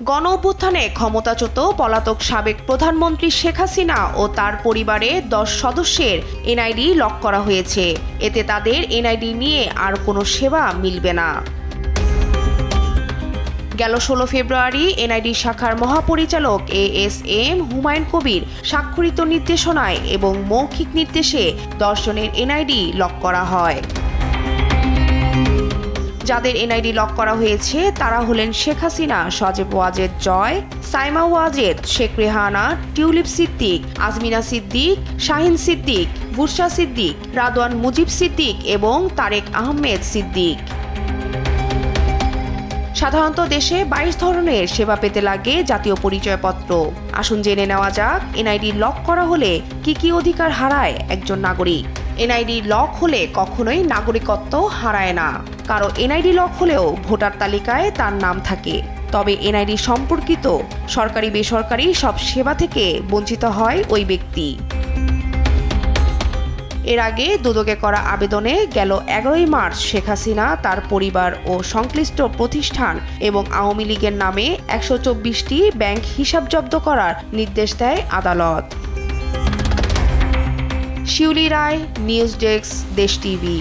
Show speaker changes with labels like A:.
A: গণ অভ্যুত্থানে ক্ষমতাচ্যুত পলাতক সাবেক প্রধানমন্ত্রী শেখ হাসিনা ও তার পরিবারে 10 সদস্যের এনআইডি লক করা হয়েছে। এতে তাদের এনআইডি নিয়ে আর কোনো সেবা মিলবে না। গেল 16 ফেব্রুয়ারি এনআইডি শাখার মহাপরিচালক ASM হুমায়ুন কবির স্বাক্ষরিত নির্দেশনায় এবং মৌখিক নির্দেশে 10 জনের এনআইডি লক করা হয়। যাদের এনআইডি লক করা হয়েছে তারা হলেন শেখ হাসিনা, সজীব ওয়াজেদ জয়, সাইমা ওয়াজেদ, শেখ রেহানা, টিউলিপ সিদ্দিক, আজমিনা সিদ্দিক, শাহিন সিদ্দিক, বুশরা সিদ্দিক, রাদওয়ান মুজিব সিদ্দিক এবং তারেক আহমেদ সিদ্দিক। সাধারণত দেশে 22 ধরনের সেবা পেতে লাগে জাতীয় পরিচয়পত্র। আসুন জেনে নেওয়া যাক এনআইডি লক করা হলে কি কি অধিকার হারায় একজন নাগরিক। এনআইডি লক হলে কখনোই নাগরিকত্ব হারায় না। কারো এনআইডি লক হলেও ভোটার তালিকায় তার নাম থাকে। তবে এনআইডি সম্পর্কিত সরকারি বেসরকারি সব সেবা থেকে বঞ্চিত হয় ওই ব্যক্তি। এর আগে দুদকে করা আবেদনে গেল 11 মার্চ শেখ হাসিনা, তার পরিবার ও সংশ্লিষ্ট প্রতিষ্ঠান এবং আওয়ামী লীগের নামে 124টি ব্যাংক হিসাব জব্দ করার নির্দেশ দেয় আদালত। শিউলি রায়, নিউজ ডেস্ক, দেশ টিভি।